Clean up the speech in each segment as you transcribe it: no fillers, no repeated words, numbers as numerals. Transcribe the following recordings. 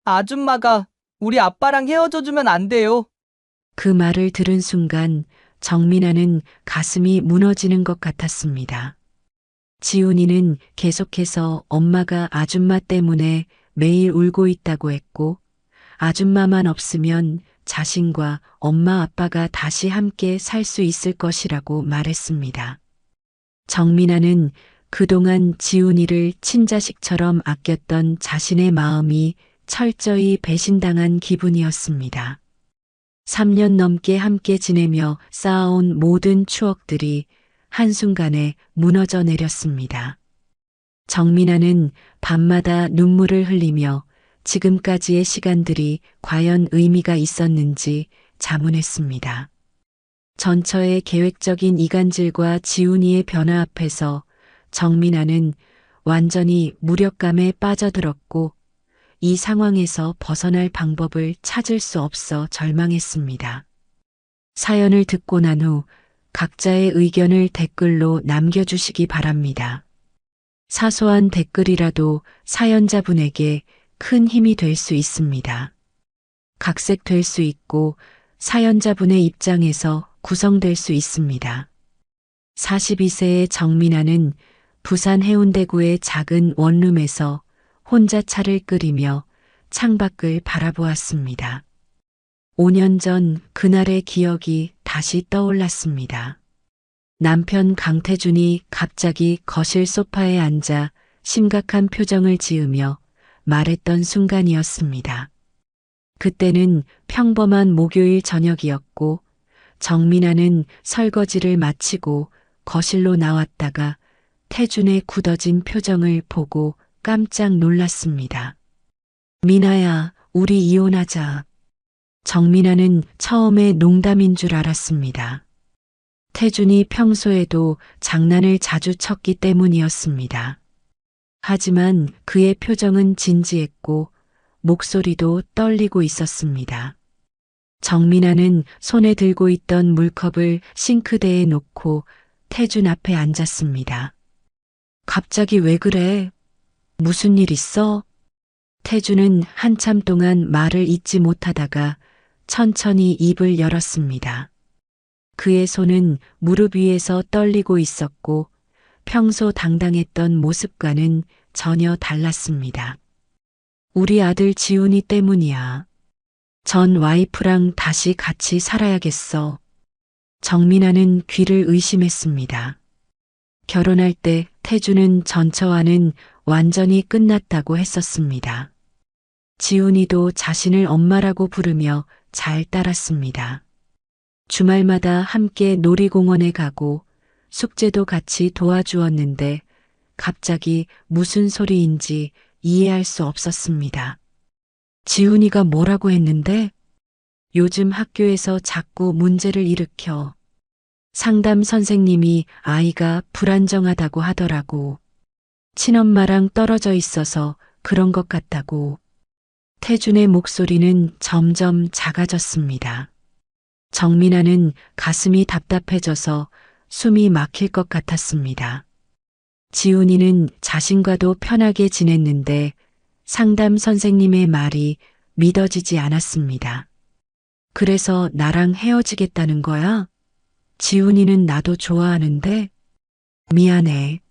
아줌마가 우리 아빠랑 헤어져주면 안 돼요. 그 말을 들은 순간 정민아는 가슴이 무너지는 것 같았습니다. 지훈이는 계속해서 엄마가 아줌마 때문에 매일 울고 있다고 했고, 아줌마만 없으면 자신과 엄마 아빠가 다시 함께 살 수 있을 것이라고 말했습니다. 정민아는 그동안 지훈이를 친자식처럼 아꼈던 자신의 마음이 철저히 배신당한 기분이었습니다. 3년 넘게 함께 지내며 쌓아온 모든 추억들이 한순간에 무너져 내렸습니다. 정민아는 밤마다 눈물을 흘리며 지금까지의 시간들이 과연 의미가 있었는지 자문했습니다. 전처의 계획적인 이간질과 지훈이의 변화 앞에서 정민아는 완전히 무력감에 빠져들었고 이 상황에서 벗어날 방법을 찾을 수 없어 절망했습니다. 사연을 듣고 난 후 각자의 의견을 댓글로 남겨주시기 바랍니다. 사소한 댓글이라도 사연자분에게 큰 힘이 될 수 있습니다. 각색될 수 있고 사연자분의 입장에서 구성될 수 있습니다. 42세의 정민아는 부산 해운대구의 작은 원룸에서 혼자 차를 끓이며 창밖을 바라보았습니다. 5년 전 그날의 기억이 다시 떠올랐습니다. 남편 강태준이 갑자기 거실 소파에 앉아 심각한 표정을 지으며 말했던 순간이었습니다. 그때는 평범한 목요일 저녁이었고 정민아는 설거지를 마치고 거실로 나왔다가 태준의 굳어진 표정을 보고 깜짝 놀랐습니다. 민아야, 우리 이혼하자. 정민아는 처음에 농담인 줄 알았습니다. 태준이 평소에도 장난을 자주 쳤기 때문이었습니다. 하지만 그의 표정은 진지했고 목소리도 떨리고 있었습니다. 정민아는 손에 들고 있던 물컵을 싱크대에 놓고 태준 앞에 앉았습니다. 갑자기 왜 그래? 무슨 일 있어? 태준은 한참 동안 말을 잇지 못하다가 천천히 입을 열었습니다. 그의 손은 무릎 위에서 떨리고 있었고 평소 당당했던 모습과는 전혀 달랐습니다. 우리 아들 지훈이 때문이야. 전 와이프랑 다시 같이 살아야겠어. 정민아는 귀를 의심했습니다. 결혼할 때 태준은 전처와는 완전히 끝났다고 했었습니다. 지훈이도 자신을 엄마라고 부르며 잘 따랐습니다. 주말마다 함께 놀이공원에 가고 숙제도 같이 도와주었는데 갑자기 무슨 소리인지 이해할 수 없었습니다. 지훈이가 뭐라고 했는데? 요즘 학교에서 자꾸 문제를 일으켜. 상담 선생님이 아이가 불안정하다고 하더라고. 친엄마랑 떨어져 있어서 그런 것 같다고. 태준의 목소리는 점점 작아졌습니다. 정민아는 가슴이 답답해져서 숨이 막힐 것 같았습니다. 지훈이는 자신과도 편하게 지냈는데 상담 선생님의 말이 믿어지지 않았습니다. 그래서 나랑 헤어지겠다는 거야? 지훈이는 나도 좋아하는데? 미안해.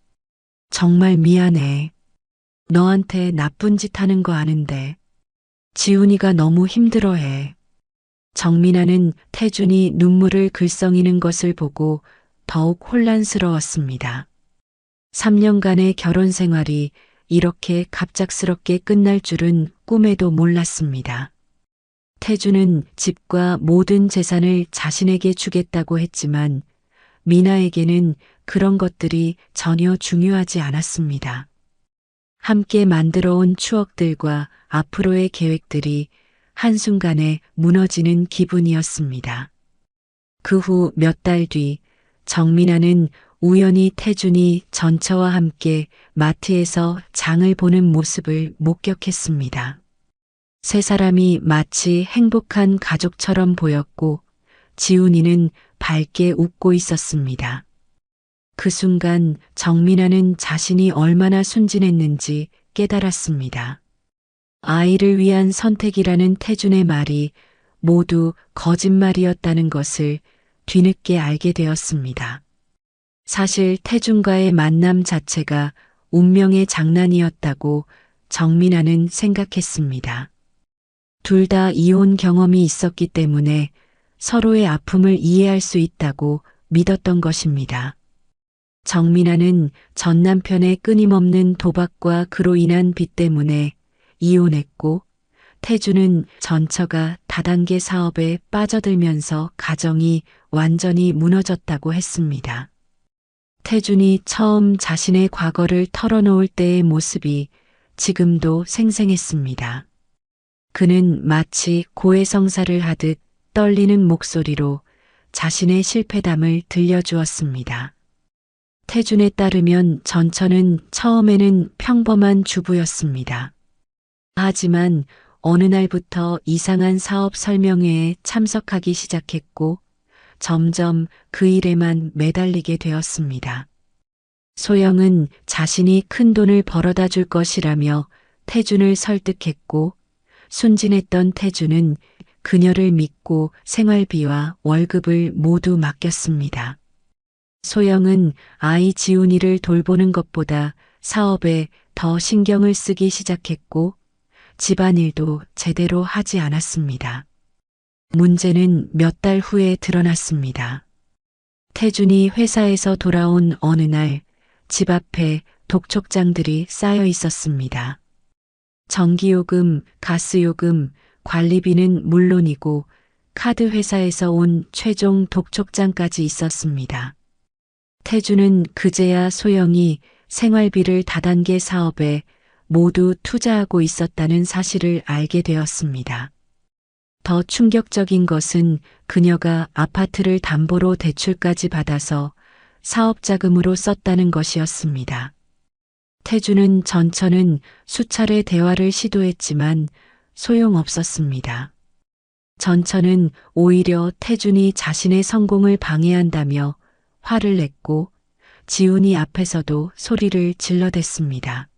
정말 미안해. 너한테 나쁜 짓 하는 거 아는데. 지훈이가 너무 힘들어해. 정민아는 태준이 눈물을 글썽이는 것을 보고 더욱 혼란스러웠습니다. 3년간의 결혼 생활이 이렇게 갑작스럽게 끝날 줄은 꿈에도 몰랐습니다. 태준은 집과 모든 재산을 자신에게 주겠다고 했지만 미나에게는 그런 것들이 전혀 중요하지 않았습니다. 함께 만들어온 추억들과 앞으로의 계획들이 한순간에 무너지는 기분이었습니다. 그 후 몇 달 뒤 정민아는 우연히 태준이 전처와 함께 마트에서 장을 보는 모습을 목격했습니다. 세 사람이 마치 행복한 가족처럼 보였고 지훈이는 밝게 웃고 있었습니다. 그 순간 정민아는 자신이 얼마나 순진했는지 깨달았습니다. 아이를 위한 선택이라는 태준의 말이 모두 거짓말이었다는 것을 뒤늦게 알게 되었습니다. 사실 태준과의 만남 자체가 운명의 장난이었다고 정민아는 생각했습니다. 둘 다 이혼 경험이 있었기 때문에 서로의 아픔을 이해할 수 있다고 믿었던 것입니다. 정민아는 전 남편의 끊임없는 도박과 그로 인한 빚 때문에 이혼했고, 태주는 전처가 다단계 사업에 빠져들면서 가정이 완전히 무너졌다고 했습니다. 태준이 처음 자신의 과거를 털어놓을 때의 모습이 지금도 생생했습니다. 그는 마치 고해성사를 하듯 떨리는 목소리로 자신의 실패담을 들려주었습니다. 태준에 따르면 전처는 처음에는 평범한 주부였습니다. 하지만 어느 날부터 이상한 사업 설명회에 참석하기 시작했고 점점 그 일에만 매달리게 되었습니다. 소영은 자신이 큰 돈을 벌어다 줄 것이라며 태준을 설득했고 순진했던 태준은 그녀를 믿고 생활비와 월급을 모두 맡겼습니다. 소영은 아이 지훈이를 돌보는 것보다 사업에 더 신경을 쓰기 시작했고 집안일도 제대로 하지 않았습니다. 문제는 몇 달 후에 드러났습니다. 태준이 회사에서 돌아온 어느 날 집 앞에 독촉장들이 쌓여 있었습니다. 전기요금, 가스요금, 관리비는 물론이고 카드 회사에서 온 최종 독촉장까지 있었습니다. 태준은 그제야 소영이 생활비를 다단계 사업에 모두 투자하고 있었다는 사실을 알게 되었습니다. 더 충격적인 것은 그녀가 아파트를 담보로 대출까지 받아서 사업 자금으로 썼다는 것이었습니다. 태준은 전처는 수차례 대화를 시도했지만 소용없었습니다. 전처는 오히려 태준이 자신의 성공을 방해한다며 화를 냈고 지훈이 앞에서도 소리를 질러댔습니다.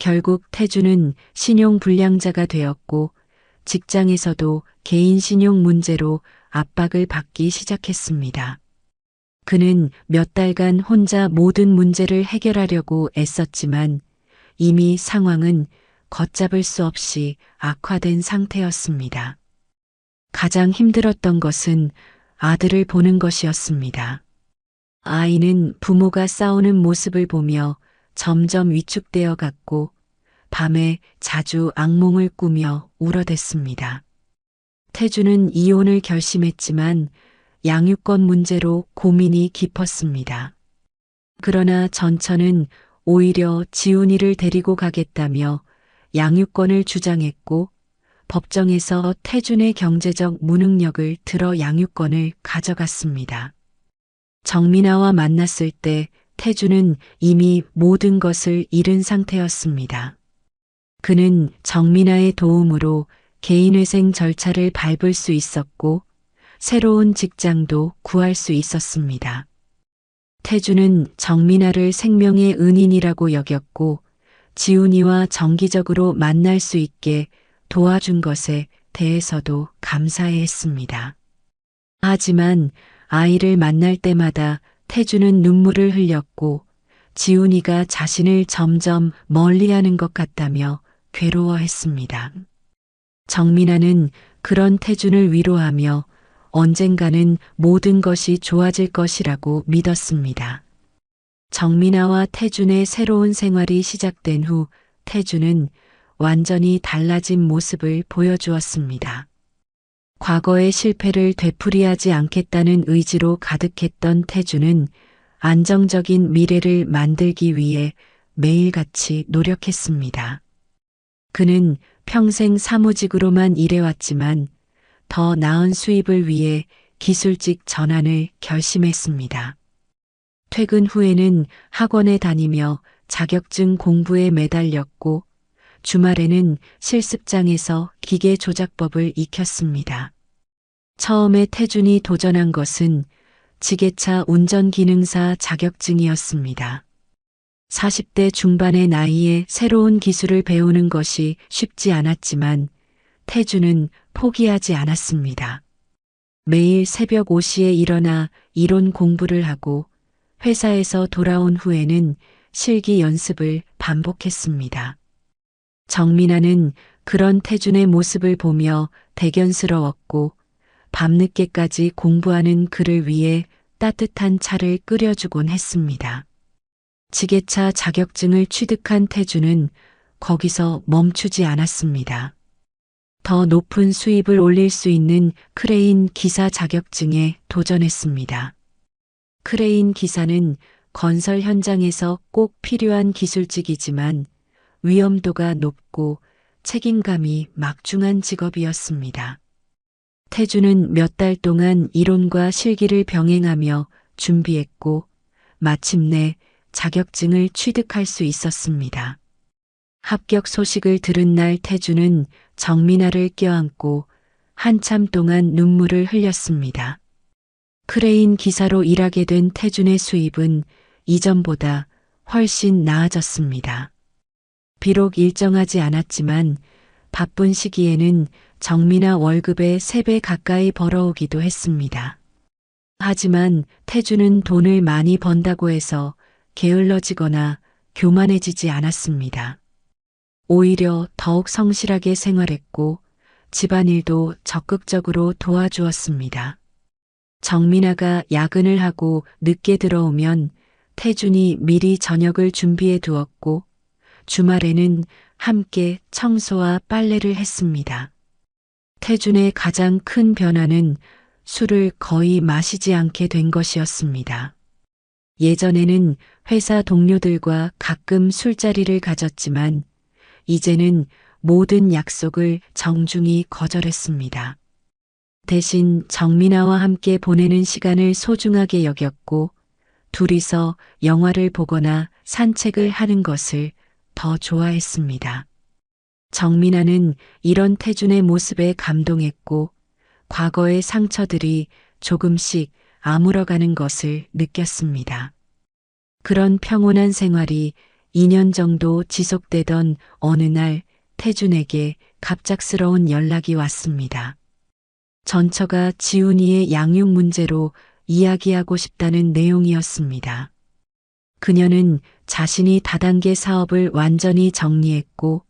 결국 태준은 신용불량자가 되었고 직장에서도 개인 신용 문제로 압박을 받기 시작했습니다. 그는 몇 달간 혼자 모든 문제를 해결하려고 애썼지만 이미 상황은 걷잡을 수 없이 악화된 상태였습니다. 가장 힘들었던 것은 아들을 보는 것이었습니다. 아이는 부모가 싸우는 모습을 보며 점점 위축되어 갔고 밤에 자주 악몽을 꾸며 울어댔습니다. 태준은 이혼을 결심했지만 양육권 문제로 고민이 깊었습니다. 그러나 전처는 오히려 지훈이를 데리고 가겠다며 양육권을 주장했고 법정에서 태준의 경제적 무능력을 들어 양육권을 가져갔습니다. 정민아와 만났을 때 태준은 이미 모든 것을 잃은 상태였습니다. 그는 정민아의 도움으로 개인회생 절차를 밟을 수 있었고 새로운 직장도 구할 수 있었습니다. 태준은 정민아를 생명의 은인이라고 여겼고 지훈이와 정기적으로 만날 수 있게 도와준 것에 대해서도 감사해했습니다. 하지만 아이를 만날 때마다 태준은 눈물을 흘렸고 지훈이가 자신을 점점 멀리하는 것 같다며 괴로워했습니다. 정민아는 그런 태준을 위로하며 언젠가는 모든 것이 좋아질 것이라고 믿었습니다. 정민아와 태준의 새로운 생활이 시작된 후 태준은 완전히 달라진 모습을 보여주었습니다. 과거의 실패를 되풀이하지 않겠다는 의지로 가득했던 태준은 안정적인 미래를 만들기 위해 매일같이 노력했습니다. 그는 평생 사무직으로만 일해왔지만 더 나은 수입을 위해 기술직 전환을 결심했습니다. 퇴근 후에는 학원에 다니며 자격증 공부에 매달렸고 주말에는 실습장에서 기계 조작법을 익혔습니다. 처음에 태준이 도전한 것은 지게차 운전기능사 자격증이었습니다. 40대 중반의 나이에 새로운 기술을 배우는 것이 쉽지 않았지만 태주는 포기하지 않았습니다. 매일 새벽 5시에 일어나 이론 공부를 하고 회사에서 돌아온 후에는 실기 연습을 반복했습니다. 정민아는 그런 태준의 모습을 보며 대견스러웠고 밤늦게까지 공부하는 그를 위해 따뜻한 차를 끓여주곤 했습니다. 지게차 자격증을 취득한 태준은 거기서 멈추지 않았습니다. 더 높은 수입을 올릴 수 있는 크레인 기사 자격증에 도전했습니다. 크레인 기사는 건설 현장에서 꼭 필요한 기술직이지만 위험도가 높고 책임감이 막중한 직업이었습니다. 태주는 몇 달 동안 이론과 실기를 병행하며 준비했고 마침내 자격증을 취득할 수 있었습니다. 합격 소식을 들은 날 태주는 정민아를 껴안고 한참 동안 눈물을 흘렸습니다. 크레인 기사로 일하게 된 태준의 수입은 이전보다 훨씬 나아졌습니다. 비록 일정하지 않았지만 바쁜 시기에는 정민아 월급의 3배 가까이 벌어오기도 했습니다. 하지만 태주는 돈을 많이 번다고 해서 게을러지거나 교만해지지 않았습니다. 오히려 더욱 성실하게 생활했고 집안일도 적극적으로 도와주었습니다. 정민아가 야근을 하고 늦게 들어오면 태준이 미리 저녁을 준비해 두었고 주말에는 함께 청소와 빨래를 했습니다. 태준의 가장 큰 변화는 술을 거의 마시지 않게 된 것이었습니다. 예전에는 회사 동료들과 가끔 술자리를 가졌지만 이제는 모든 약속을 정중히 거절했습니다. 대신 정민아와 함께 보내는 시간을 소중하게 여겼고 둘이서 영화를 보거나 산책을 하는 것을 더 좋아했습니다. 정민아는 이런 태준의 모습에 감동했고 과거의 상처들이 조금씩 아물어가는 것을 느꼈습니다. 그런 평온한 생활이 2년 정도 지속되던 어느 날 태준에게 갑작스러운 연락이 왔습니다. 전처가 지훈이의 양육 문제로 이야기하고 싶다는 내용이었습니다. 그녀는 자신이 다단계 사업을 완전히 정리했고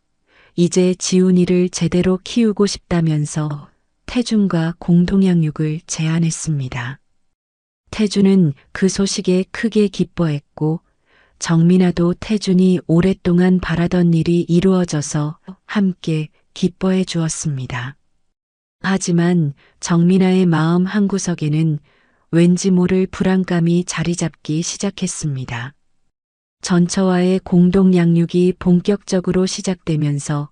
이제 지훈이를 제대로 키우고 싶다면서 태준과 공동양육을 제안했습니다. 태준은 그 소식에 크게 기뻐했고 정민아도 태준이 오랫동안 바라던 일이 이루어져서 함께 기뻐해 주었습니다. 하지만 정민아의 마음 한구석에는 왠지 모를 불안감이 자리 잡기 시작했습니다. 전처와의 공동 양육이 본격적으로 시작되면서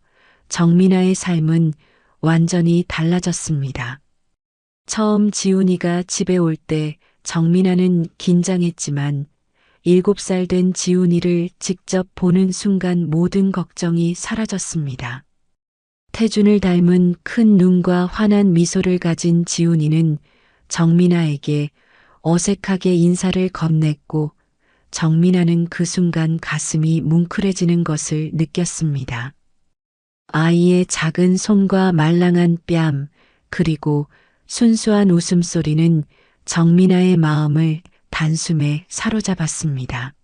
정민아의 삶은 완전히 달라졌습니다. 처음 지훈이가 집에 올 때 정민아는 긴장했지만 7살 된 지훈이를 직접 보는 순간 모든 걱정이 사라졌습니다. 태준을 닮은 큰 눈과 환한 미소를 가진 지훈이는 정민아에게 어색하게 인사를 건넸고 정민아는 그 순간 가슴이 뭉클해지는 것을 느꼈습니다. 아이의 작은 손과 말랑한 뺨 그리고 순수한 웃음소리는 정민아의 마음을 단숨에 사로잡았습니다.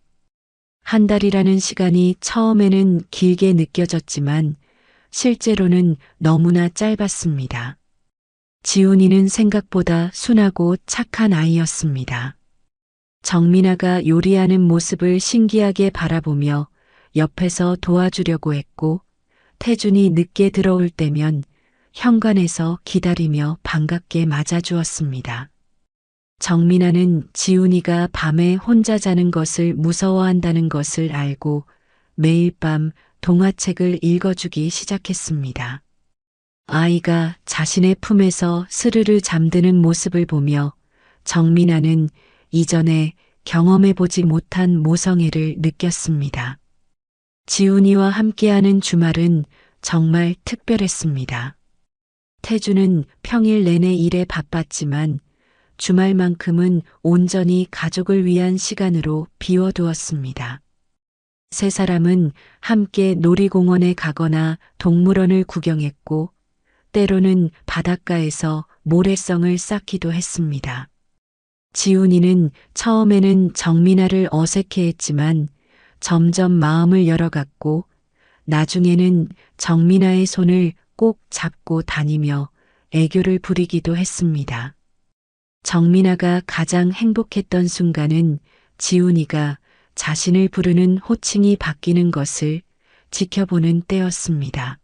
한 달이라는 시간이 처음에는 길게 느껴졌지만 실제로는 너무나 짧았습니다. 지훈이는 생각보다 순하고 착한 아이였습니다. 정민아가 요리하는 모습을 신기하게 바라보며 옆에서 도와주려고 했고 태준이 늦게 들어올 때면 현관에서 기다리며 반갑게 맞아주었습니다. 정민아는 지훈이가 밤에 혼자 자는 것을 무서워한다는 것을 알고 매일 밤 동화책을 읽어주기 시작했습니다. 아이가 자신의 품에서 스르르 잠드는 모습을 보며 정민아는 이전에 경험해보지 못한 모성애를 느꼈습니다. 지훈이와 함께하는 주말은 정말 특별했습니다. 태주는 평일 내내 일에 바빴지만 주말만큼은 온전히 가족을 위한 시간으로 비워두었습니다. 세 사람은 함께 놀이공원에 가거나 동물원을 구경했고, 때로는 바닷가에서 모래성을 쌓기도 했습니다. 지훈이는 처음에는 정민아를 어색해했지만 점점 마음을 열어갔고, 나중에는 정민아의 손을 꼭 잡고 다니며 애교를 부리기도 했습니다. 정민아가 가장 행복했던 순간은 지훈이가 자신을 부르는 호칭이 바뀌는 것을 지켜보는 때였습니다.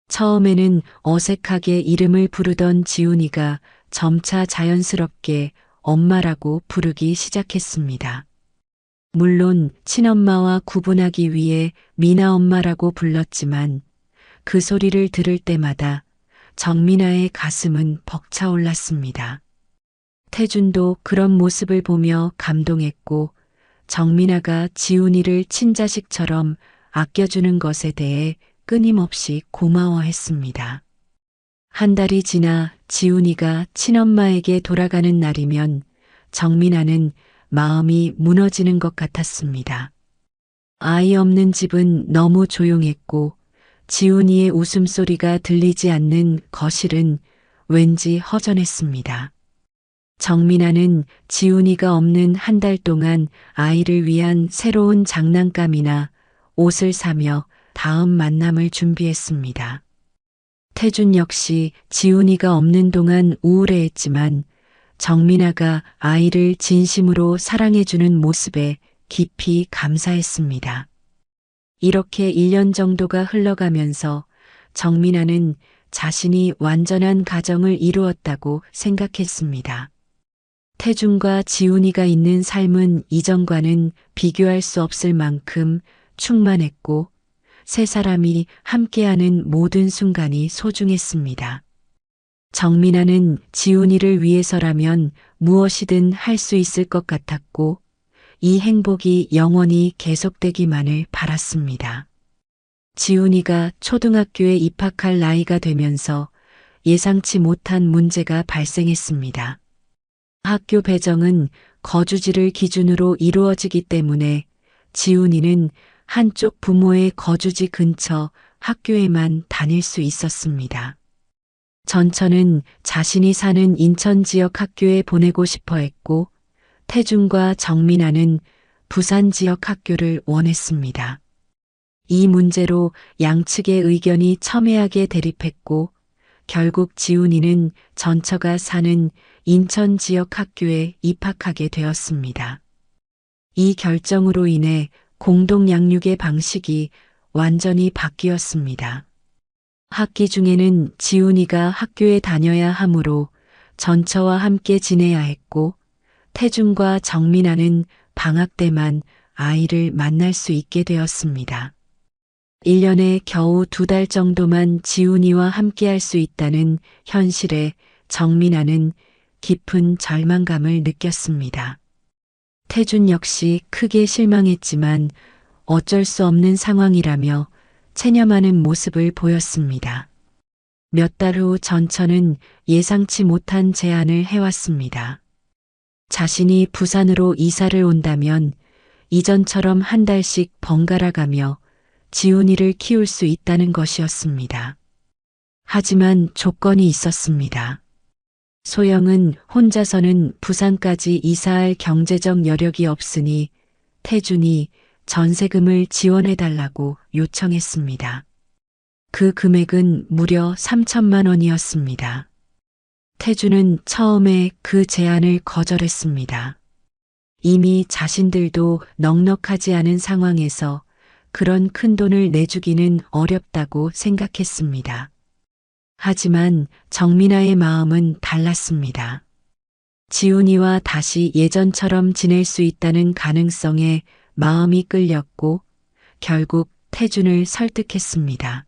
처음에는 어색하게 이름을 부르던 지훈이가 점차 자연스럽게 엄마라고 부르기 시작했습니다. 물론 친엄마와 구분하기 위해 미나 엄마라고 불렀지만 그 소리를 들을 때마다 정민아의 가슴은 벅차올랐습니다. 태준도 그런 모습을 보며 감동했고 정민아가 지훈이를 친자식처럼 아껴주는 것에 대해 끊임없이 고마워했습니다. 한 달이 지나 지훈이가 친엄마에게 돌아가는 날이면 정민아는 마음이 무너지는 것 같았습니다. 아이 없는 집은 너무 조용했고 지훈이의 웃음소리가 들리지 않는 거실은 왠지 허전했습니다. 정민아는 지훈이가 없는 한 달 동안 아이를 위한 새로운 장난감이나 옷을 사며 다음 만남을 준비했습니다. 태준 역시 지훈이가 없는 동안 우울해했지만 정민아가 아이를 진심으로 사랑해주는 모습에 깊이 감사했습니다. 이렇게 1년 정도가 흘러가면서 정민아는 자신이 완전한 가정을 이루었다고 생각했습니다. 태준과 지훈이가 있는 삶은 이전과는 비교할 수 없을 만큼 충만했고 세 사람이 함께하는 모든 순간이 소중했습니다. 정민아는 지훈이를 위해서라면 무엇이든 할 수 있을 것 같았고 이 행복이 영원히 계속되기만을 바랐습니다. 지훈이가 초등학교에 입학할 나이가 되면서 예상치 못한 문제가 발생했습니다. 학교 배정은 거주지를 기준으로 이루어지기 때문에 지훈이는 한쪽 부모의 거주지 근처 학교에만 다닐 수 있었습니다. 전처는 자신이 사는 인천 지역 학교에 보내고 싶어 했고 태준과 정민아는 부산 지역 학교를 원했습니다. 이 문제로 양측의 의견이 첨예하게 대립했고 결국 지훈이는 전처가 사는 인천 지역 학교에 입학하게 되었습니다. 이 결정으로 인해 공동 양육의 방식이 완전히 바뀌었습니다. 학기 중에는 지훈이가 학교에 다녀야 하므로 전처와 함께 지내야 했고 태준과 정민아는 방학 때만 아이를 만날 수 있게 되었습니다. 1년에 겨우 2달 정도만 지훈이와 함께할 수 있다는 현실에 정민아는 깊은 절망감을 느꼈습니다. 태준 역시 크게 실망했지만 어쩔 수 없는 상황이라며 체념하는 모습을 보였습니다. 몇 달 후 전처는 예상치 못한 제안을 해왔습니다. 자신이 부산으로 이사를 온다면 이전처럼 한 달씩 번갈아 가며 지훈이를 키울 수 있다는 것이었습니다. 하지만 조건이 있었습니다. 소영은 혼자서는 부산까지 이사할 경제적 여력이 없으니 태준이 전세금을 지원해달라고 요청했습니다. 그 금액은 무려 3천만 원이었습니다. 태준은 처음에 그 제안을 거절했습니다. 이미 자신들도 넉넉하지 않은 상황에서 그런 큰 돈을 내주기는 어렵다고 생각했습니다. 하지만 정민아의 마음은 달랐습니다. 지훈이와 다시 예전처럼 지낼 수 있다는 가능성에 마음이 끌렸고 결국 태준을 설득했습니다.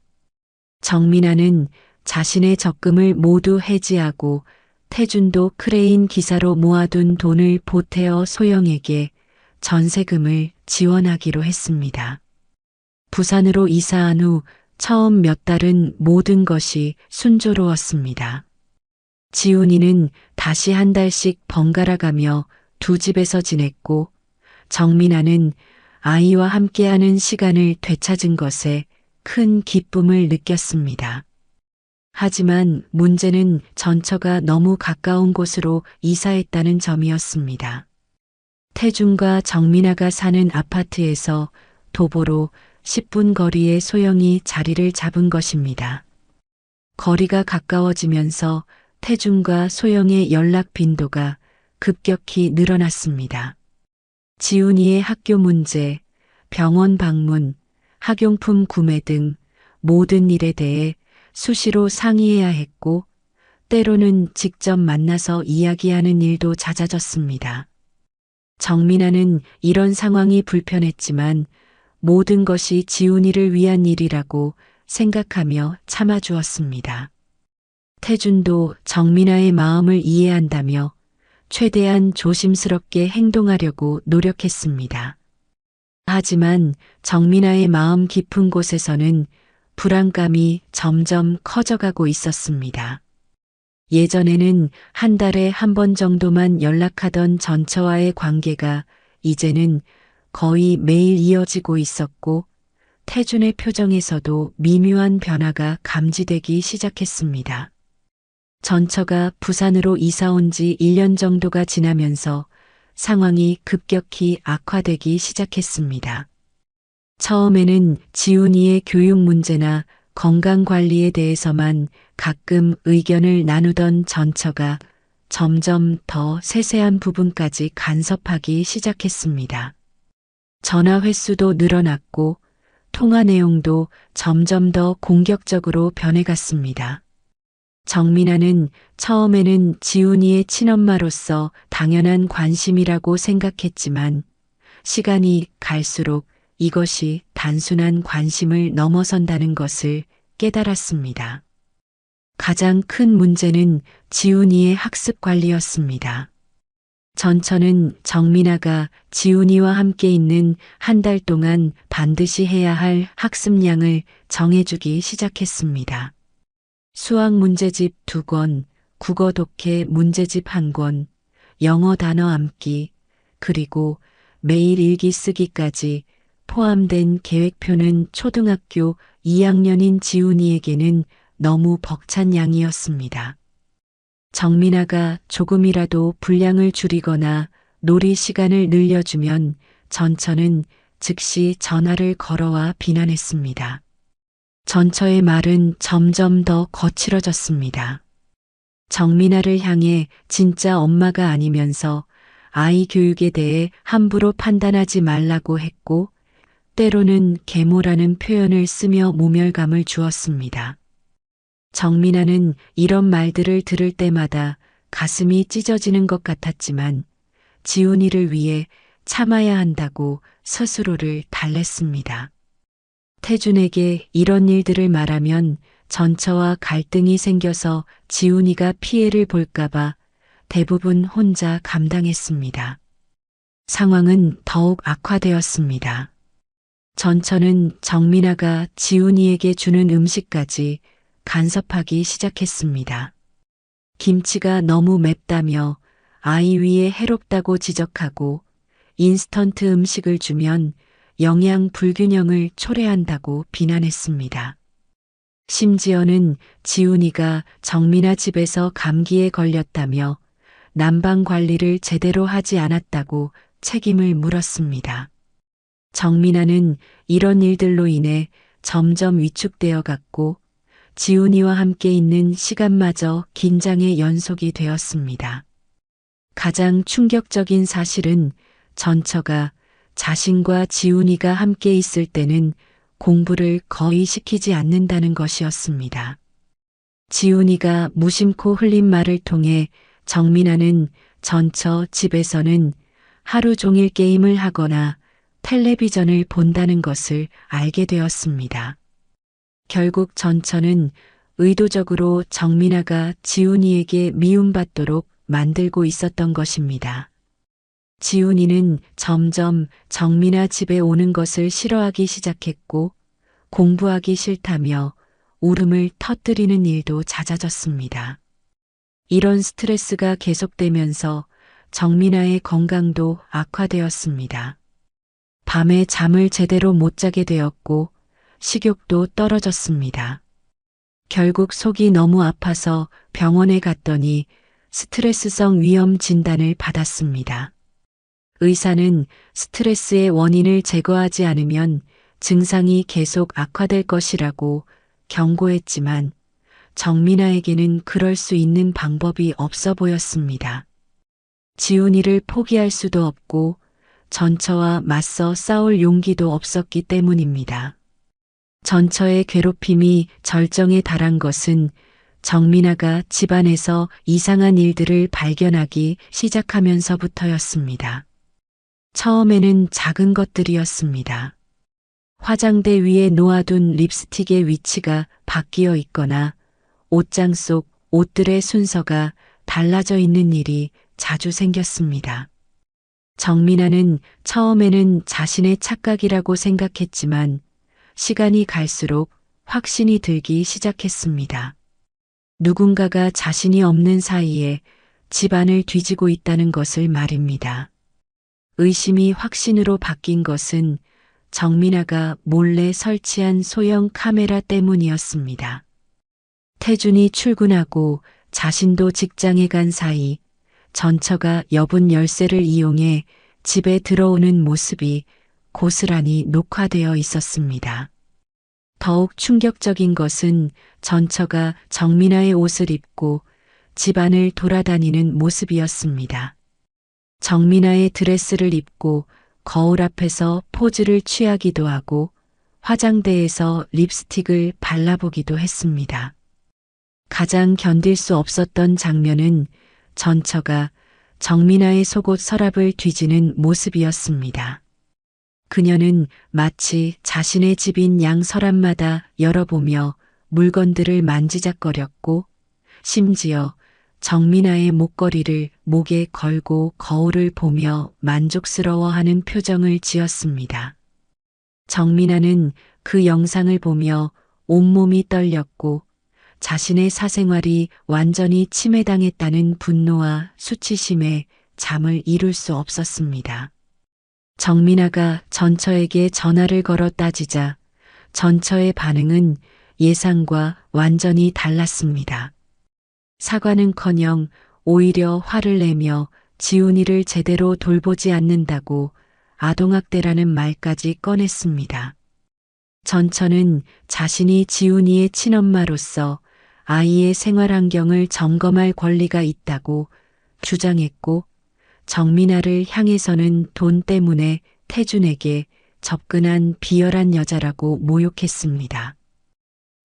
정민아는 자신의 적금을 모두 해지하고 태준도 크레인 기사로 모아둔 돈을 보태어 소영에게 전세금을 지원하기로 했습니다. 부산으로 이사한 후 처음 몇 달은 모든 것이 순조로웠습니다. 지훈이는 다시 한 달씩 번갈아 가며 두 집에서 지냈고 정민아는 아이와 함께하는 시간을 되찾은 것에 큰 기쁨을 느꼈습니다. 하지만 문제는 전처가 너무 가까운 곳으로 이사했다는 점이었습니다. 태준과 정민아가 사는 아파트에서 도보로 10분 거리의 소영이 자리를 잡은 것입니다. 거리가 가까워지면서 태준과 소영의 연락 빈도가 급격히 늘어났습니다. 지훈이의 학교 문제, 병원 방문, 학용품 구매 등 모든 일에 대해 수시로 상의해야 했고, 때로는 직접 만나서 이야기하는 일도 잦아졌습니다. 정민아는 이런 상황이 불편했지만 모든 것이 지훈이를 위한 일이라고 생각하며 참아주었습니다. 태준도 정민아의 마음을 이해한다며 최대한 조심스럽게 행동하려고 노력했습니다. 하지만 정민아의 마음 깊은 곳에서는 불안감이 점점 커져가고 있었습니다. 예전에는 한 달에 한 번 정도만 연락하던 전처와의 관계가 이제는 거의 매일 이어지고 있었고, 태준의 표정에서도 미묘한 변화가 감지되기 시작했습니다. 전처가 부산으로 이사 온 지 1년 정도가 지나면서 상황이 급격히 악화되기 시작했습니다. 처음에는 지훈이의 교육 문제나 건강 관리에 대해서만 가끔 의견을 나누던 전처가 점점 더 세세한 부분까지 간섭하기 시작했습니다. 전화 횟수도 늘어났고 통화 내용도 점점 더 공격적으로 변해갔습니다. 정민아는 처음에는 지훈이의 친엄마로서 당연한 관심이라고 생각했지만 시간이 갈수록 이것이 단순한 관심을 넘어선다는 것을 깨달았습니다. 가장 큰 문제는 지훈이의 학습 관리였습니다. 전처는 정민아가 지훈이와 함께 있는 한 달 동안 반드시 해야 할 학습량을 정해주기 시작했습니다. 수학 문제집 2권, 국어 독해 문제집 1권, 영어 단어 암기, 그리고 매일 일기 쓰기까지 포함된 계획표는 초등학교 2학년인 지훈이에게는 너무 벅찬 양이었습니다. 정민아가 조금이라도 분량을 줄이거나 놀이 시간을 늘려주면 전처는 즉시 전화를 걸어와 비난했습니다. 전처의 말은 점점 더 거칠어졌습니다. 정민아를 향해 진짜 엄마가 아니면서 아이 교육에 대해 함부로 판단하지 말라고 했고, 때로는 계모라는 표현을 쓰며 모멸감을 주었습니다. 정민아는 이런 말들을 들을 때마다 가슴이 찢어지는 것 같았지만 지훈이를 위해 참아야 한다고 스스로를 달랬습니다. 태준에게 이런 일들을 말하면 전처와 갈등이 생겨서 지훈이가 피해를 볼까봐 대부분 혼자 감당했습니다. 상황은 더욱 악화되었습니다. 전처는 정민아가 지훈이에게 주는 음식까지 간섭하기 시작했습니다. 김치가 너무 맵다며 아이 위에 해롭다고 지적하고 인스턴트 음식을 주면 영양 불균형을 초래한다고 비난했습니다. 심지어는 지훈이가 정민아 집에서 감기에 걸렸다며 난방 관리를 제대로 하지 않았다고 책임을 물었습니다. 정민아는 이런 일들로 인해 점점 위축되어 갔고 지훈이와 함께 있는 시간마저 긴장의 연속이 되었습니다. 가장 충격적인 사실은 전처가 자신과 지훈이가 함께 있을 때는 공부를 거의 시키지 않는다는 것이었습니다. 지훈이가 무심코 흘린 말을 통해 정민아는 전처 집에서는 하루 종일 게임을 하거나 텔레비전을 본다는 것을 알게 되었습니다. 결국 전처는 의도적으로 정민아가 지훈이에게 미움받도록 만들고 있었던 것입니다. 지훈이는 점점 정민아 집에 오는 것을 싫어하기 시작했고 공부하기 싫다며 울음을 터뜨리는 일도 잦아졌습니다. 이런 스트레스가 계속되면서 정민아의 건강도 악화되었습니다. 밤에 잠을 제대로 못 자게 되었고 식욕도 떨어졌습니다. 결국 속이 너무 아파서 병원에 갔더니 스트레스성 위염 진단을 받았습니다. 의사는 스트레스의 원인을 제거하지 않으면 증상이 계속 악화될 것이라고 경고했지만 정민아에게는 그럴 수 있는 방법이 없어 보였습니다. 지훈이를 포기할 수도 없고 전처와 맞서 싸울 용기도 없었기 때문입니다. 전처의 괴롭힘이 절정에 달한 것은 정민아가 집안에서 이상한 일들을 발견하기 시작하면서부터였습니다. 처음에는 작은 것들이었습니다. 화장대 위에 놓아둔 립스틱의 위치가 바뀌어 있거나 옷장 속 옷들의 순서가 달라져 있는 일이 자주 생겼습니다. 정민아는 처음에는 자신의 착각이라고 생각했지만 시간이 갈수록 확신이 들기 시작했습니다. 누군가가 자신이 없는 사이에 집안을 뒤지고 있다는 것을 말입니다. 의심이 확신으로 바뀐 것은 정민아가 몰래 설치한 소형 카메라 때문이었습니다. 태준이 출근하고 자신도 직장에 간 사이 전처가 여분 열쇠를 이용해 집에 들어오는 모습이 고스란히 녹화되어 있었습니다. 더욱 충격적인 것은 전처가 정민아의 옷을 입고 집안을 돌아다니는 모습이었습니다. 정민아의 드레스를 입고 거울 앞에서 포즈를 취하기도 하고 화장대에서 립스틱을 발라보기도 했습니다. 가장 견딜 수 없었던 장면은 전처가 정민아의 속옷 서랍을 뒤지는 모습이었습니다. 그녀는 마치 자신의 집인 양 서랍마다 열어보며 물건들을 만지작거렸고 심지어 정민아의 목걸이를 목에 걸고 거울을 보며 만족스러워하는 표정을 지었습니다. 정민아는 그 영상을 보며 온몸이 떨렸고 자신의 사생활이 완전히 침해당했다는 분노와 수치심에 잠을 이룰 수 없었습니다. 정민아가 전처에게 전화를 걸어 따지자 전처의 반응은 예상과 완전히 달랐습니다. 사과는커녕 오히려 화를 내며 지훈이를 제대로 돌보지 않는다고 아동학대라는 말까지 꺼냈습니다. 전처는 자신이 지훈이의 친엄마로서 아이의 생활 환경을 점검할 권리가 있다고 주장했고 정민아를 향해서는 돈 때문에 태준에게 접근한 비열한 여자라고 모욕했습니다.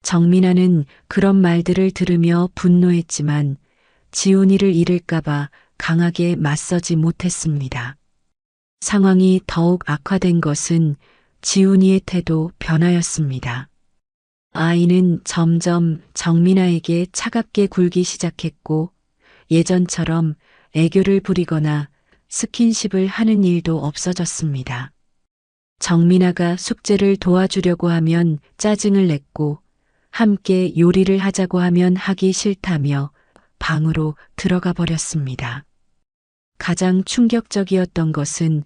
정민아는 그런 말들을 들으며 분노했지만 지훈이를 잃을까봐 강하게 맞서지 못했습니다. 상황이 더욱 악화된 것은 지훈이의 태도 변화였습니다. 아이는 점점 정민아에게 차갑게 굴기 시작했고 예전처럼 애교를 부리거나 스킨십을 하는 일도 없어졌습니다. 정민아가 숙제를 도와주려고 하면 짜증을 냈고 함께 요리를 하자고 하면 하기 싫다며 방으로 들어가 버렸습니다. 가장 충격적이었던 것은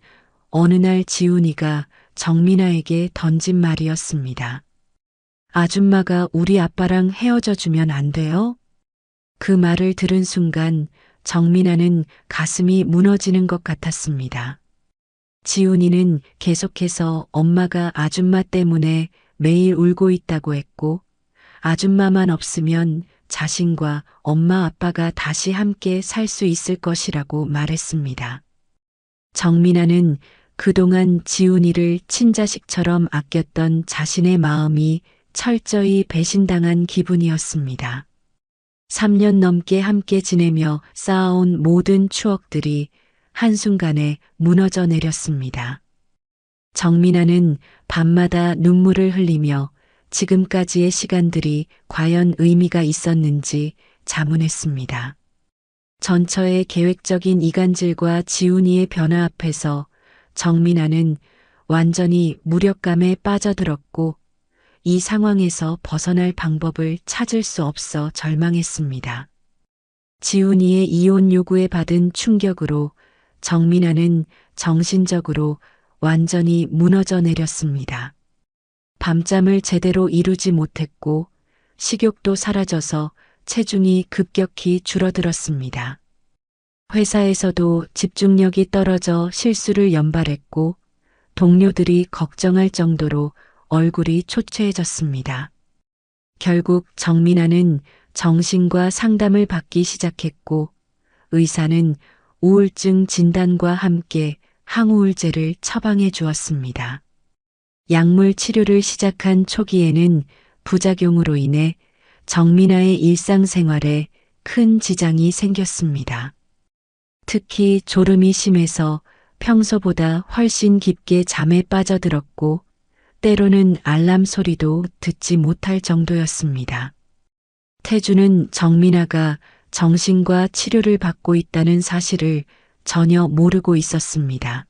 어느 날 지훈이가 정민아에게 던진 말이었습니다. 아줌마가 우리 아빠랑 헤어져 주면 안 돼요? 그 말을 들은 순간 정민아는 가슴이 무너지는 것 같았습니다. 지훈이는 계속해서 엄마가 아줌마 때문에 매일 울고 있다고 했고 아줌마만 없으면 자신과 엄마 아빠가 다시 함께 살 수 있을 것이라고 말했습니다. 정민아는 그동안 지훈이를 친자식처럼 아꼈던 자신의 마음이 철저히 배신당한 기분이었습니다. 3년 넘게 함께 지내며 쌓아온 모든 추억들이 한순간에 무너져 내렸습니다. 정민아는 밤마다 눈물을 흘리며 지금까지의 시간들이 과연 의미가 있었는지 자문했습니다. 전처의 계획적인 이간질과 지훈이의 변화 앞에서 정민아는 완전히 무력감에 빠져들었고 이 상황에서 벗어날 방법을 찾을 수 없어 절망했습니다. 지훈이의 이혼 요구에 받은 충격으로 정민아는 정신적으로 완전히 무너져 내렸습니다. 밤잠을 제대로 이루지 못했고 식욕도 사라져서 체중이 급격히 줄어들었습니다. 회사에서도 집중력이 떨어져 실수를 연발했고 동료들이 걱정할 정도로 얼굴이 초췌해졌습니다. 결국 정민아는 정신과 상담을 받기 시작했고 의사는 우울증 진단과 함께 항우울제를 처방해 주었습니다. 약물 치료를 시작한 초기에는 부작용으로 인해 정민아의 일상생활에 큰 지장이 생겼습니다. 특히 졸음이 심해서 평소보다 훨씬 깊게 잠에 빠져들었고 때로는 알람 소리도 듣지 못할 정도였습니다. 태주는 정민아가 정신과 치료를 받고 있다는 사실을 전혀 모르고 있었습니다.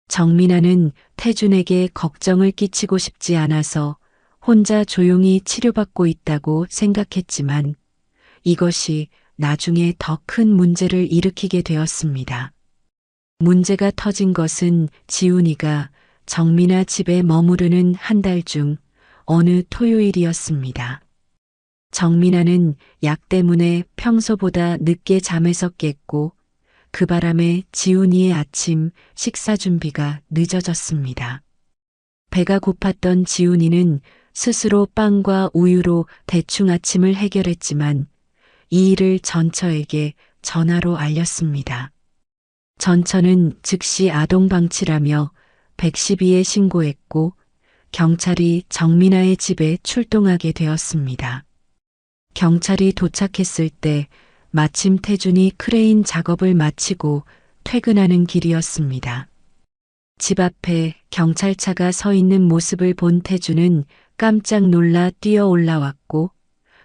정민아는 태준에게 걱정을 끼치고 싶지 않아서 혼자 조용히 치료받고 있다고 생각했지만 이것이 나중에 더 큰 문제를 일으키게 되었습니다. 문제가 터진 것은 지훈이가 정민아 집에 머무르는 한 달 중 어느 토요일이었습니다. 정민아는 약 때문에 평소보다 늦게 잠에서 깼고 그 바람에 지훈이의 아침 식사 준비가 늦어졌습니다. 배가 고팠던 지훈이는 스스로 빵과 우유로 대충 아침을 해결했지만 이 일을 전처에게 전화로 알렸습니다. 전처는 즉시 아동방치라며 112에 신고했고 경찰이 정민아의 집에 출동하게 되었습니다. 경찰이 도착했을 때 마침 태준이 크레인 작업을 마치고 퇴근하는 길이었습니다. 집 앞에 경찰차가 서 있는 모습을 본 태준은 깜짝 놀라 뛰어 올라왔고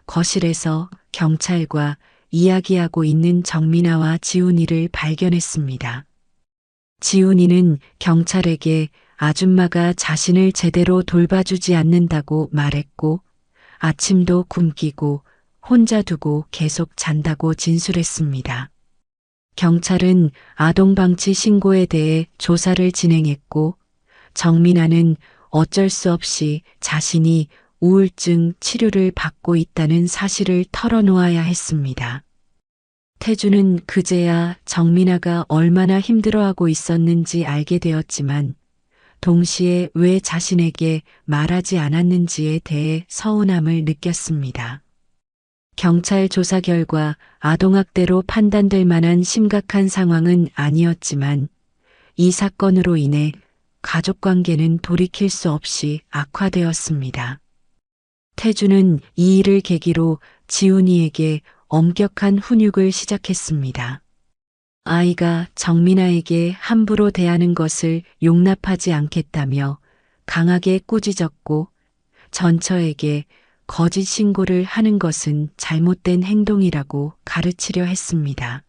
거실에서 경찰과 이야기하고 있는 정민아와 지훈이를 발견했습니다. 지훈이는 경찰에게 아줌마가 자신을 제대로 돌봐주지 않는다고 말했고 아침도 굶기고 혼자 두고 계속 잔다고 진술했습니다. 경찰은 아동방치 신고에 대해 조사를 진행했고 정민아는 어쩔 수 없이 자신이 우울증 치료를 받고 있다는 사실을 털어놓아야 했습니다. 태주는 그제야 정민아가 얼마나 힘들어하고 있었는지 알게 되었지만 동시에 왜 자신에게 말하지 않았는지에 대해 서운함을 느꼈습니다. 경찰 조사 결과 아동학대로 판단될 만한 심각한 상황은 아니었지만 이 사건으로 인해 가족관계는 돌이킬 수 없이 악화되었습니다. 태주는 이 일을 계기로 지훈이에게 엄격한 훈육을 시작했습니다. 아이가 정민아에게 함부로 대하는 것을 용납하지 않겠다며 강하게 꾸짖었고 전처에게 거짓 신고를 하는 것은 잘못된 행동이라고 가르치려 했습니다.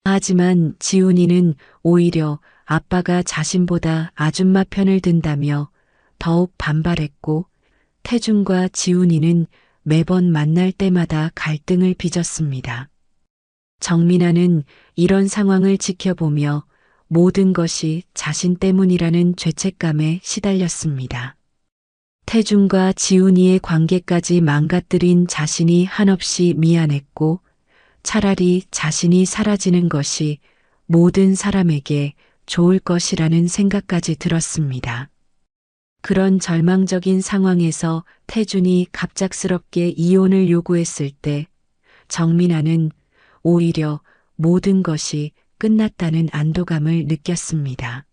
하지만 지훈이는 오히려 아빠가 자신보다 아줌마 편을 든다며 더욱 반발했고 태준과 지훈이는 매번 만날 때마다 갈등을 빚었습니다. 정민아는 이런 상황을 지켜보며 모든 것이 자신 때문이라는 죄책감에 시달렸습니다. 태준과 지훈이의 관계까지 망가뜨린 자신이 한없이 미안했고 차라리 자신이 사라지는 것이 모든 사람에게 좋을 것이라는 생각까지 들었습니다. 그런 절망적인 상황에서 태준이 갑작스럽게 이혼을 요구했을 때 정민아는 오히려 모든 것이 끝났다는 안도감을 느꼈습니다.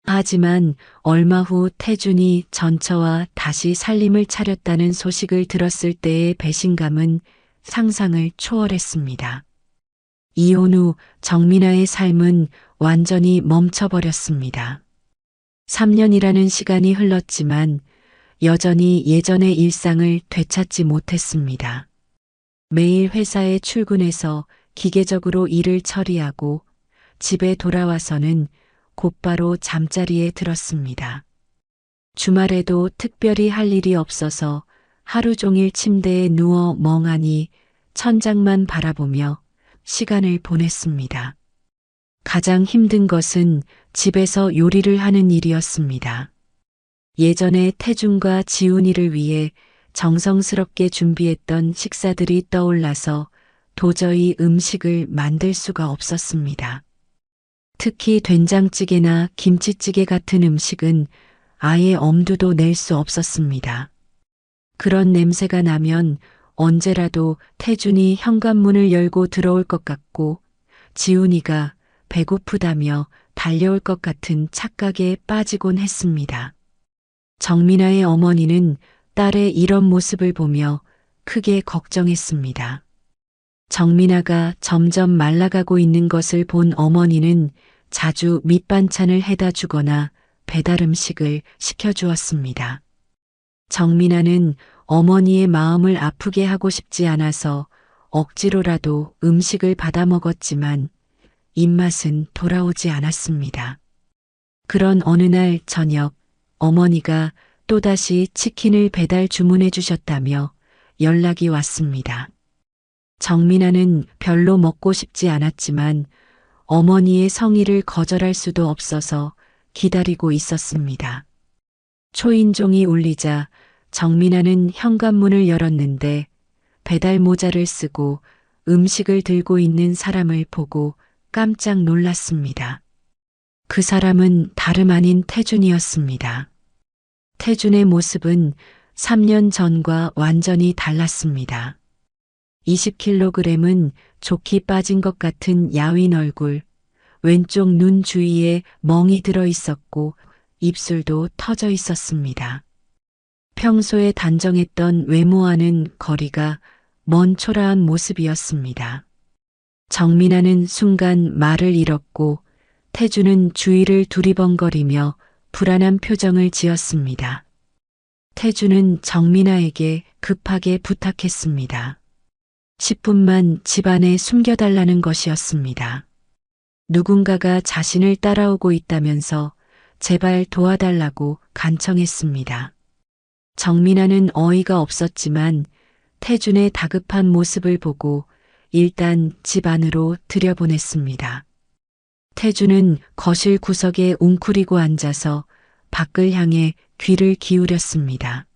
하지만 얼마 후 태준이 전처와 다시 살림을 차렸다는 소식을 들었을 때의 배신감은 상상을 초월했습니다. 이혼 후 정민아의 삶은 완전히 멈춰버렸습니다. 3년이라는 시간이 흘렀지만 여전히 예전의 일상을 되찾지 못했습니다. 매일 회사에 출근해서 기계적으로 일을 처리하고 집에 돌아와서는 곧바로 잠자리에 들었습니다. 주말에도 특별히 할 일이 없어서 하루 종일 침대에 누워 멍하니 천장만 바라보며 시간을 보냈습니다. 가장 힘든 것은 집에서 요리를 하는 일이었습니다. 예전에 태준과 지훈이를 위해 정성스럽게 준비했던 식사들이 떠올라서 도저히 음식을 만들 수가 없었습니다. 특히 된장찌개나 김치찌개 같은 음식은 아예 엄두도 낼 수 없었습니다. 그런 냄새가 나면 언제라도 태준이 현관문을 열고 들어올 것 같고 지훈이가 배고프다며 달려올 것 같은 착각에 빠지곤 했습니다. 정민아의 어머니는 딸의 이런 모습을 보며 크게 걱정했습니다. 정민아가 점점 말라가고 있는 것을 본 어머니는 자주 밑반찬을 해다 주거나 배달 음식을 시켜주었습니다. 정민아는 어머니의 마음을 아프게 하고 싶지 않아서 억지로라도 음식을 받아 먹었지만 입맛은 돌아오지 않았습니다. 그런 어느 날 저녁 어머니가 또다시 치킨을 배달 주문해 주셨다며 연락이 왔습니다. 정민아는 별로 먹고 싶지 않았지만 어머니의 성의를 거절할 수도 없어서 기다리고 있었습니다. 초인종이 울리자 정민아는 현관문을 열었는데 배달 모자를 쓰고 음식을 들고 있는 사람을 보고 깜짝 놀랐습니다. 그 사람은 다름 아닌 태준이었습니다. 태준의 모습은 3년 전과 완전히 달랐습니다. 20kg은 좋게 빠진 것 같은 야윈 얼굴, 왼쪽 눈 주위에 멍이 들어 있었고 입술도 터져 있었습니다. 평소에 단정했던 외모와는 거리가 먼 초라한 모습이었습니다. 정민아는 순간 말을 잃었고 태준은 주위를 두리번거리며 불안한 표정을 지었습니다. 태준은 정민아에게 급하게 부탁했습니다. 10분만 집안에 숨겨달라는 것이었습니다. 누군가가 자신을 따라오고 있다면서 제발 도와달라고 간청했습니다. 정민아는 어이가 없었지만 태준의 다급한 모습을 보고 일단 집 안으로 들여보냈습니다. 태준은 거실 구석에 웅크리고 앉아서 밖을 향해 귀를 기울였습니다.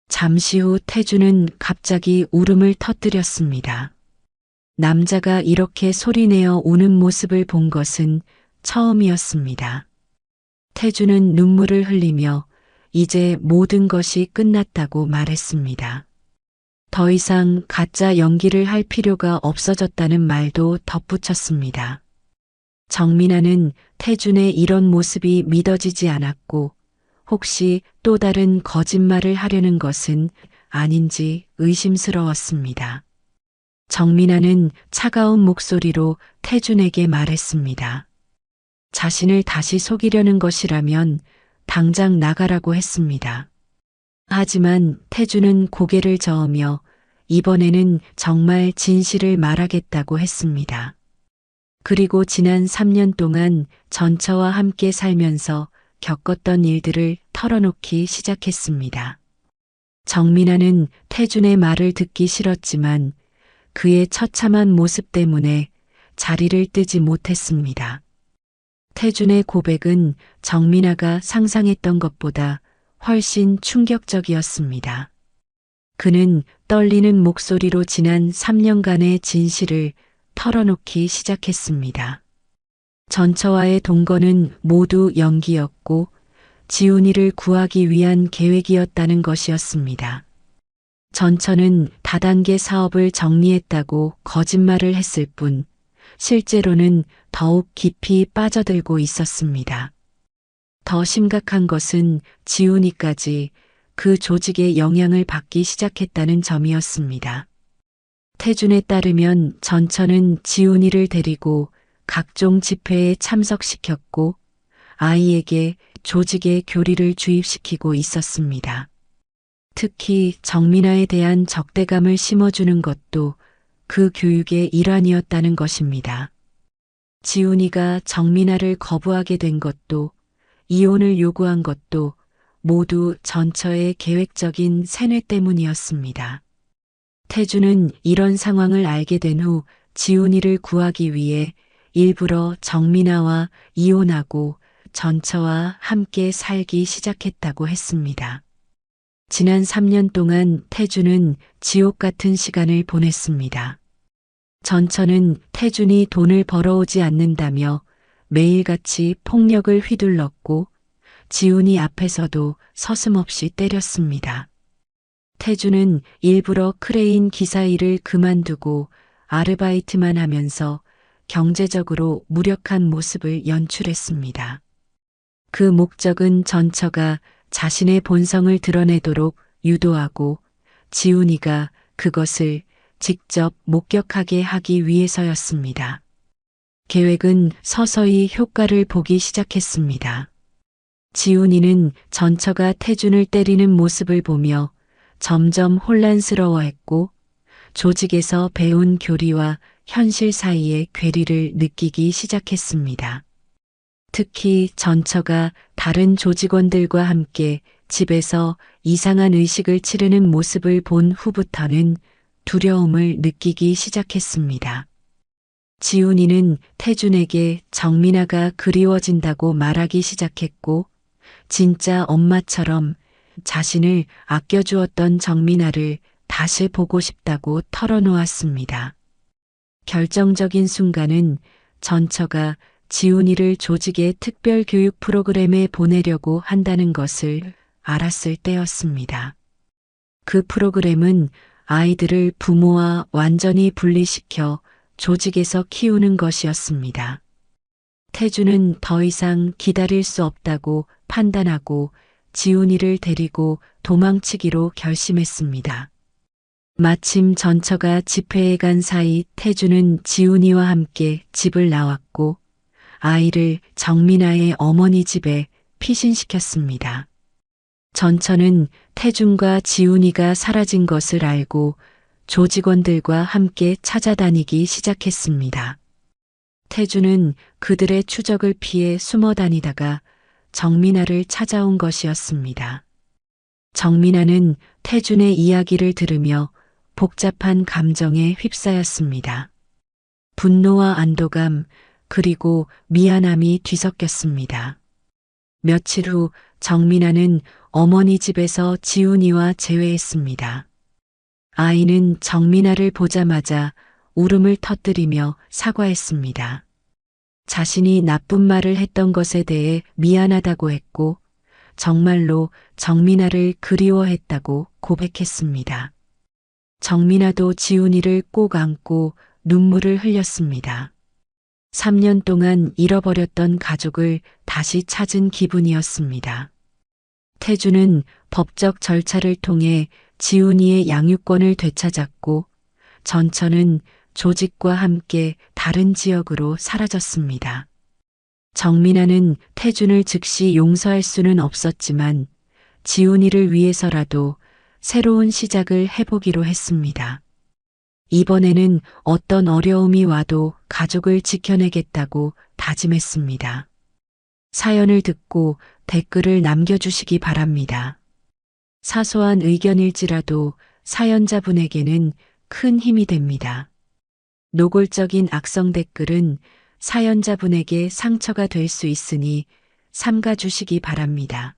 잠시 후 태준은 갑자기 울음을 터뜨렸습니다. 남자가 이렇게 소리내어 우는 모습을 본 것은 처음이었습니다. 태준은 눈물을 흘리며 이제 모든 것이 끝났다고 말했습니다. 더 이상 가짜 연기를 할 필요가 없어졌다는 말도 덧붙였습니다. 정민아는 태준의 이런 모습이 믿어지지 않았고 혹시 또 다른 거짓말을 하려는 것은 아닌지 의심스러웠습니다. 정민아는 차가운 목소리로 태준에게 말했습니다. 자신을 다시 속이려는 것이라면 당장 나가라고 했습니다. 하지만 태준은 고개를 저으며 이번에는 정말 진실을 말하겠다고 했습니다. 그리고 지난 3년 동안 전처와 함께 살면서 겪었던 일들을 털어놓기 시작했습니다. 정민아는 태준의 말을 듣기 싫었지만 그의 처참한 모습 때문에 자리를 뜨지 못했습니다. 태준의 고백은 정민아가 상상했던 것보다 훨씬 충격적이었습니다. 그는 떨리는 목소리로 지난 3년간의 진실을 털어놓기 시작했습니다. 전처와의 동거는 모두 연기였고 지훈이를 구하기 위한 계획이었다는 것이었습니다. 전처는 다단계 사업을 정리했다고 거짓말을 했을 뿐 실제로는 더욱 깊이 빠져들고 있었습니다. 더 심각한 것은 지훈이까지 그 조직의 영향을 받기 시작했다는 점이었습니다. 태준에 따르면 전처는 지훈이를 데리고 각종 집회에 참석시켰고 아이에게 조직의 교리를 주입시키고 있었습니다. 특히 정민아에 대한 적대감을 심어주는 것도 그 교육의 일환이었다는 것입니다. 지훈이가 정민아를 거부하게 된 것도 이혼을 요구한 것도 모두 전처의 계획적인 세뇌 때문이었습니다. 태준은 이런 상황을 알게 된 후 지훈이를 구하기 위해 일부러 정민아와 이혼하고 전처와 함께 살기 시작했다고 했습니다. 지난 3년 동안 태준은 지옥 같은 시간을 보냈습니다. 전처는 태준이 돈을 벌어오지 않는다며 매일같이 폭력을 휘둘렀고 지훈이 앞에서도 서슴없이 때렸습니다. 태준은 일부러 크레인 기사 일을 그만두고 아르바이트만 하면서 경제적으로 무력한 모습을 연출했습니다. 그 목적은 전처가 자신의 본성을 드러내도록 유도하고 지훈이가 그것을 직접 목격하게 하기 위해서였습니다. 계획은 서서히 효과를 보기 시작했습니다. 지훈이는 전처가 태준을 때리는 모습을 보며 점점 혼란스러워했고 조직에서 배운 교리와 현실 사이의 괴리를 느끼기 시작했습니다. 특히 전처가 다른 조직원들과 함께 집에서 이상한 의식을 치르는 모습을 본 후부터는 두려움을 느끼기 시작했습니다. 지훈이는 태준에게 정민아가 그리워진다고 말하기 시작했고 진짜 엄마처럼 자신을 아껴주었던 정민아를 다시 보고 싶다고 털어놓았습니다. 결정적인 순간은 전처가 지훈이를 조직의 특별 교육 프로그램에 보내려고 한다는 것을 알았을 때였습니다. 그 프로그램은 아이들을 부모와 완전히 분리시켜 조직에서 키우는 것이었습니다. 태준은 더 이상 기다릴 수 없다고 판단하고 지훈이를 데리고 도망치기로 결심했습니다. 마침 전처가 집회에 간 사이 태준은 지훈이와 함께 집을 나왔고 아이를 정민아의 어머니 집에 피신시켰습니다. 전처는 태준과 지훈이가 사라진 것을 알고 조직원들과 함께 찾아다니기 시작했습니다. 태준은 그들의 추적을 피해 숨어 다니다가 정민아를 찾아온 것이었습니다. 정민아는 태준의 이야기를 들으며 복잡한 감정에 휩싸였습니다. 분노와 안도감, 그리고 미안함이 뒤섞였습니다. 며칠 후 정민아는 어머니 집에서 지훈이와 재회했습니다. 아이는 정민아를 보자마자 울음을 터뜨리며 사과했습니다. 자신이 나쁜 말을 했던 것에 대해 미안하다고 했고 정말로 정민아를 그리워했다고 고백했습니다. 정민아도 지훈이를 꼭 안고 눈물을 흘렸습니다. 3년 동안 잃어버렸던 가족을 다시 찾은 기분이었습니다. 태준은 법적 절차를 통해 지훈이의 양육권을 되찾았고 전처는 조직과 함께 다른 지역으로 사라졌습니다. 정민아는 태준을 즉시 용서할 수는 없었지만 지훈이를 위해서라도 새로운 시작을 해보기로 했습니다. 이번에는 어떤 어려움이 와도 가족을 지켜내겠다고 다짐했습니다. 사연을 듣고 댓글을 남겨주시기 바랍니다. 사소한 의견일지라도 사연자분에게는 큰 힘이 됩니다. 노골적인 악성 댓글은 사연자분에게 상처가 될 수 있으니 삼가주시기 바랍니다.